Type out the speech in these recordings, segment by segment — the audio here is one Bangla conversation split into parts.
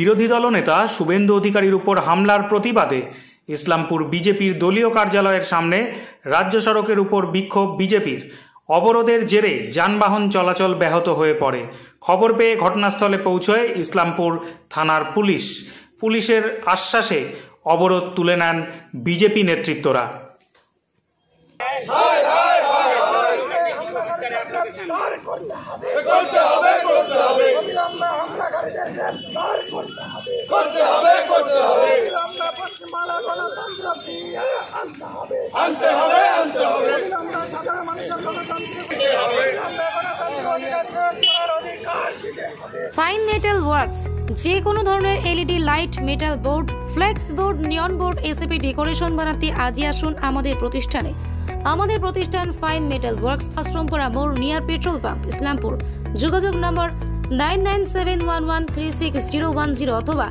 বিরোধী দলনেতা শুভেন্দু অধিকারীর উপর হামলার প্রতিবাদে ইসলামপুর বিজেপির দলীয় কার্যালয়ের সামনে রাজ্য সড়কের উপর বিক্ষোভ বিজেপির। অবরোধের জেরে যানবাহন চলাচল ব্যাহত হয়ে পড়ে। খবর পেয়ে ঘটনাস্থলে পৌঁছয় ইসলামপুর থানার পুলিশ। পুলিশের আশ্বাসে অবরোধ তুলে নেন বিজেপি নেতৃত্বরা। ফাইন মেটাল ওয়ার্কস যে কোনো ধরনের LED light, metal board, flakes board, নিয়ন বোর্ড, এসএপি ডেকোরেশন বানাতে আজই আসুন আমাদের প্রতিষ্ঠানে। আমাদের প্রতিষ্ঠান ফাইন মেটাল ওয়ার্কস, আশ্রমপাড়া মোড়, নিয়ার পেট্রোল পাম্প, ইসলামপুর। যোগাযোগ নম্বর 9971136010 অথবা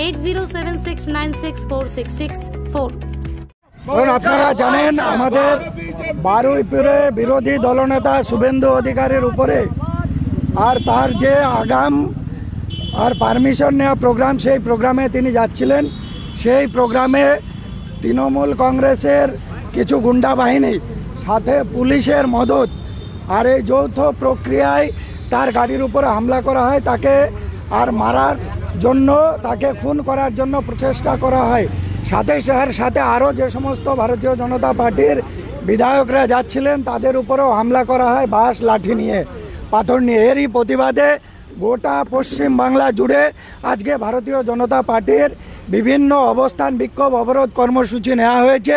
8076964664। আপনারা জানেন আমাদের বারুইপুরে বিরোধী দলনেতা শুভেন্দু অধিকারীর উপরে আর তার যে আগাম আর পারমিশন নেওয়া প্রোগ্রাম, সেই প্রোগ্রামে তিনি যাচ্ছিলেন। সেই প্রোগ্রামে তৃণমূল কংগ্রেসের কিছু গুন্ডা বাহিনী সাথে পুলিশের মদত আর এই যৌথ প্রক্রিয়ায় তার গাড়ির উপরে হামলা করা হয়। তাকে আর মারার জন্য, তাকে খুন করার জন্য প্রচেষ্টা করা হয়। সাথে আরও যে সমস্ত ভারতীয় জনতা পার্টির বিধায়করা যাচ্ছিলেন তাদের উপরেও হামলা করা হয় বাঁশ, লাঠি নিয়ে, পাথর নিয়ে। এরই প্রতিবাদে গোটা পশ্চিম বাংলা জুড়ে আজকে ভারতীয় জনতা পার্টির বিভিন্ন অবস্থান, বিক্ষোভ, অবরোধ কর্মসূচি নেওয়া হয়েছে।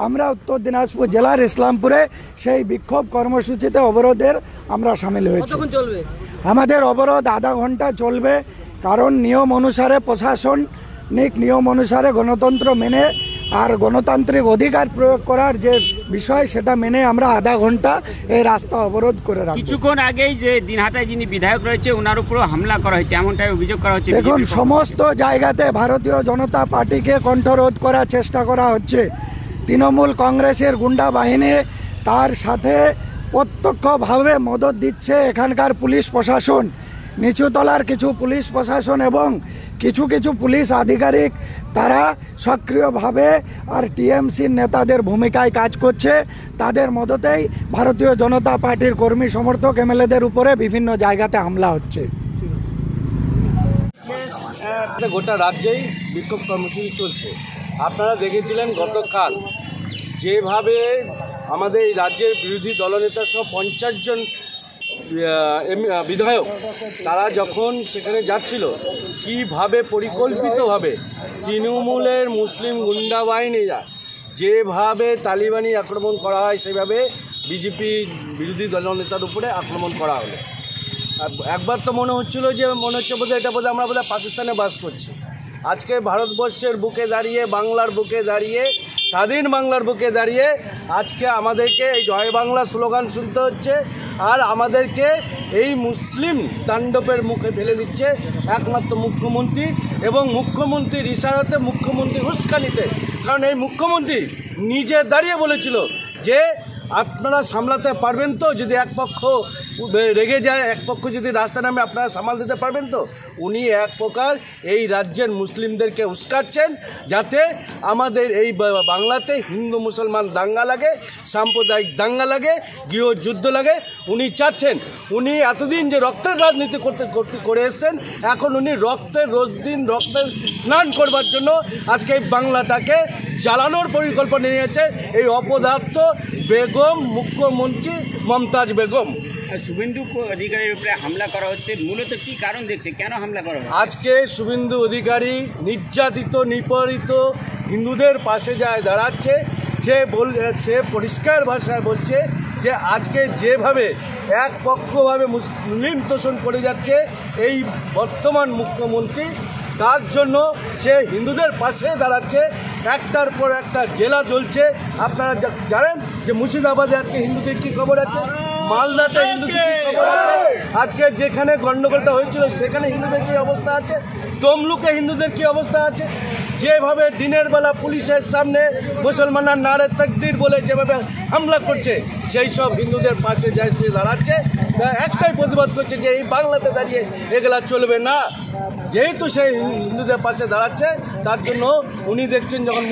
আমরা উত্তর দিনাজপুর জেলার ইসলামপুরে সেই বিক্ষোভ কর্মসূচিতে অবরোধের আমরা সামিল হয়েছি। আমাদের অবরোধ আধা ঘন্টা চলবে, কারণ নিয়ম অনুসারে, প্রশাসনিক নিয়ম অনুসারে গণতন্ত্র মেনে আর গণতান্ত্রিক অধিকার প্রয়োগ করার যে বিষয় সেটা মেনে আমরা আধা ঘন্টা এই রাস্তা অবরোধ করে রাখব। কিছুক্ষণ আগেই যে দিনহাটায় যিনি বিধায়ক রয়েছে ওনার উপর হামলা করা হয়েছে, এমনটাই অভিযোগ করা হচ্ছে। দেখুন, সমস্ত জায়গাতে ভারতীয় জনতা পার্টিকে কণ্ঠরোধ করার চেষ্টা করা হচ্ছে। তৃণমূল কংগ্রেসের গুন্ডা বাহিনী, তার সাথে প্রত্যক্ষভাবে মদত দিচ্ছে এখানকার পুলিশ প্রশাসন, নিচুতলার কিছু পুলিশ প্রশাসন এবং কিছু পুলিশ আধিকারিক। তারা সক্রিয়ভাবে আর টিএমসির নেতাদের ভূমিকায় কাজ করছে। তাদের মদতেই ভারতীয় জনতা পার্টির কর্মী সমর্থক এমএলএদের উপরে বিভিন্ন জায়গাতে হামলা হচ্ছে। গোটা রাজ্যেই বিক্ষোভ কর্মসূচি চলছে। আপনারা দেখেছিলেন গতকাল যেভাবে আমাদের এই রাজ্যের বিরোধী দলনেতা সহ 50 জন বিধায়ক তারা যখন সেখানে যাচ্ছিল, কিভাবে পরিকল্পিতভাবে তৃণমূলের মুসলিম গুন্ডা বাহিনীরা যেভাবে তালিবানি আক্রমণ করা হয়, সেভাবে বিজেপি বিরোধী দলনেতার উপরে আক্রমণ করা হলো। একবার তো মনে হচ্ছে বোধহয় এটা আমরা বোধহয় পাকিস্তানে বাস করছি। আজকে ভারতবর্ষের বুকে দাঁড়িয়ে, বাংলার বুকে দাঁড়িয়ে, স্বাধীন বাংলার বুকে দাঁড়িয়ে আজকে আমাদেরকে এই জয় বাংলা স্লোগান শুনতে হচ্ছে। আর আমাদেরকে এই মুসলিম তাণ্ডবের মুখে ফেলে দিচ্ছে একমাত্র মুখ্যমন্ত্রী এবং মুখ্যমন্ত্রীর ইশারাতে, মুখ্যমন্ত্রীর উস্কানিতে। কারণ এই মুখ্যমন্ত্রী নিজে দাঁড়িয়ে বলেছিল যে আপনারা সামলাতে পারবেন তো, যদি এক পক্ষ রেগে যায়, এক পক্ষ যদি রাস্তা নামে, আপনারা সামাল দিতে পারবেন তো। উনি এক প্রকার এই রাজ্যের মুসলিমদেরকে উস্কাচ্ছেন যাতে আমাদের এই বাংলাতে হিন্দু মুসলমান দাঙ্গা লাগে, সাম্প্রদায়িক দাঙ্গা লাগে, গৃহযুদ্ধ লাগে। উনি চাচ্ছেন, উনি এতদিন যে রক্তের রাজনীতি করে এসছেন, এখন উনি রক্তের স্নান করবার জন্য আজকে এই বাংলাটাকে জ্বালানোর পরিকল্পনা নিয়েছে এই অপদার্থ বেগম, মুখ্যমন্ত্রী মমতাজ বেগম। শুভেন্দু অধিকারীর উপরে হামলা করা হচ্ছে, মূলত কি কারণ দেখছে, কেন হামলা করা হচ্ছে? আজকে শুভেন্দু অধিকারী নির্যাতিত, নিপীড়িত হিন্দুদের পাশে যায় দাঁড়াচ্ছে। সে পরিষ্কার ভাষায় বলছে যে আজকে যেভাবে একপক্ষভাবে মুসলিম তোষণ করে যাচ্ছে এই বর্তমান মুখ্যমন্ত্রী, তার জন্য সে হিন্দুদের পাশে দাঁড়াচ্ছে। একটার পর একটা জেলা চলছে। আপনারা জানেন যে মুর্শিদাবাদে আজকে হিন্দুদের কী খবর আছে, মালদাতে হিন্দুদের কী খবর আছে, আজকে যেখানে গণ্ডগোলটা হয়েছিল সেখানে হিন্দুদের কী অবস্থা আছে, তমলুকে হিন্দুদের কী অবস্থা আছে। যেভাবে দিনের বেলা পুলিশের সামনে মুসলমানরা নারে তাকবীর বলে যেভাবে হামলা করছে, সেই সব হিন্দুদের পাশে সে দাঁড়াচ্ছে, একটাই প্রতিবাদ করছে যে এই বাংলাতে দাঁড়িয়ে এগুলা চলবে না। যেহেতু সেই হিন্দুদের পাশে দাঁড়াচ্ছে, তার জন্য উনি দেখছেন যখন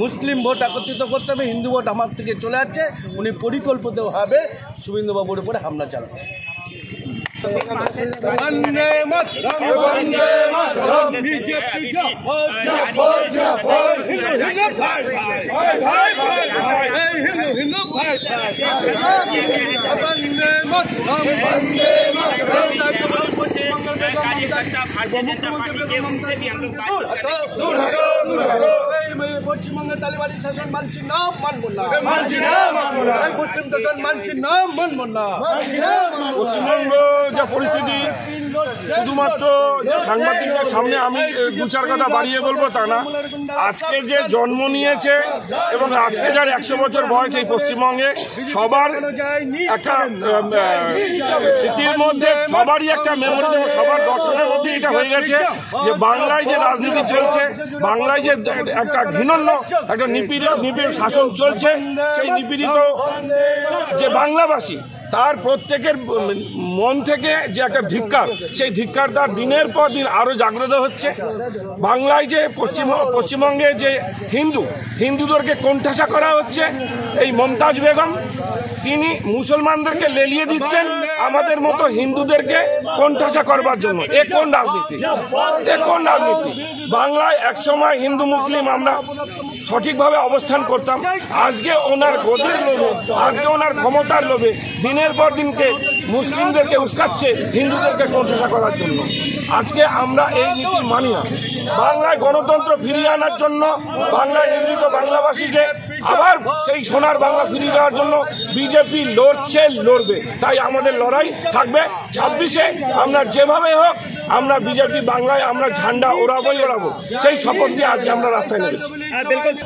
মুসলিম ভোট একত্রিত করতে হবে, হিন্দু ভোট আমার থেকে চলে যাচ্ছে, উনি পরিকল্পিতভাবে শুভেন্দুবাবুর উপরে হামলা চালাচ্ছে। বন্দে মাতরম, বন্দে মাতরম, বিজেপি জিন্দাবাদ, জিন্দাবাদ, হিন্দু ভাই ভাই, হিন্দু ভাই ভাই, বন্দে মাতরম, বন্দে মাতরম। कार्यकर्ता भारतीय जनता पार्टी के उनसे भी हम लोग পশ্চিমবঙ্গের তালিবানি শাসন মানছি না, মানবো না, মুসলিম শাসন মানছি না, মানবো না। পশ্চিমবঙ্গ যা পরিস্থিতি, শুধুমাত্র সাংবাদিকদের সামনে আমি দু চার কথা বাড়িয়ে বলবো তা না। আজকে যে জন্ম নিয়েছে এবং আজকে যার 100 বছর বয়স এই পশ্চিমবঙ্গে, সবার একটা স্মৃতির মধ্যে, সবারই একটা মেমোরি, যেমন সবার দর্শনের মধ্যে এটা হয়ে গেছে যে বাংলায় যে রাজনীতি চলছে, বাংলায় যে একটা ঘৃণ্য একটা নিপীড় শাসন চলছে, সেই নিপীড়িত যে বাংলাবাসী তার প্রত্যেকের মন থেকে যে একটা ধিক্কার, সেই ধিক্কার তার দিনের পর দিন আরও জাগ্রত হচ্ছে। বাংলায় যে পশ্চিমবঙ্গে যে হিন্দুদেরকে কোণঠাসা করা হচ্ছে, এই মমতাজ বেগম তিনি মুসলমানদেরকে লেলিয়ে দিচ্ছেন আমাদের মতো হিন্দুদেরকে কোণঠাসা করবার জন্য। এ কোন রাজনীতি? বাংলায় একসময় হিন্দু মুসলিম আমরা সঠিকভাবে অবস্থান করতাম। আজকে ওনার গদির লোভে, আজকে ওনার ক্ষমতার লোভে দিনের পর দিনকে মুসলিমদেরকে উস্কাচ্ছে হিন্দুদেরকে কোণঠাসা করার জন্য। আজকে আমরা এই নীতি মানি না। বাংলায় গণতন্ত্র ফিরিয়ে আনার জন্য, বাংলায় নির্মিত বাংলাবাসীকে আবার সেই সোনার বাংলা ফিরিয়ে দেওয়ার জন্য বিজেপি লড়বে। তাই আমাদের লড়াই থাকবে 26-এ। আমরা যেভাবে হোক আমরা বিজেপি বাংলায় আমরা ঝান্ডা ওড়াবো, সেই শপথ দিয়ে আজকে আমরা রাস্তায় নেমেছি।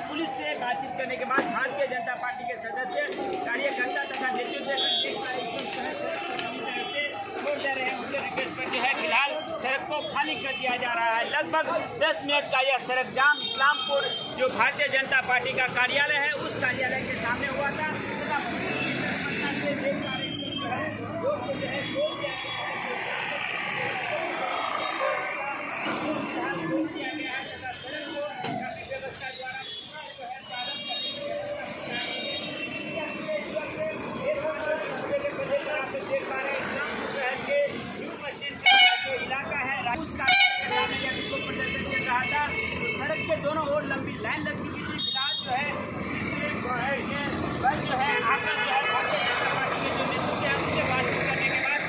पुलिस से बातचीत करने के बाद भारतीय जनता पार्टी के सदस्य, कार्यकर्ता तथा नेतृत्व उनके रिक्वेस्ट पर जो है फिलहाल सड़क को खाली कर दिया जा रहा है। लगभग 10 मिनट का यह सड़क जाम इस्लामपुर जो भारतीय जनता पार्टी का कार्यालय है, उस कार्यालय के सामने हुआ था। सड़क के दोनों ओर लंबी लाइन लगी हुई थी। फिलहाल जो है बस जो है आकर जो है भारतीय जनता पार्टी के जो नेतृत्व है उनसे बातचीत करने के बाद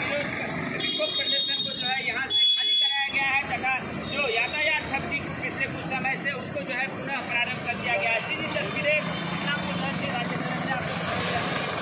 विक्षोभ प्रदर्शन को जो है यहाँ से खाली कराया गया है तथा जो यातायात ठप्पी पिछले कुछ समय से उसको जो है पुनः प्रारंभ कर दिया गया है। सीधी तस्वीरें इस्लामपुर शहर के राज्य सदस्य आपको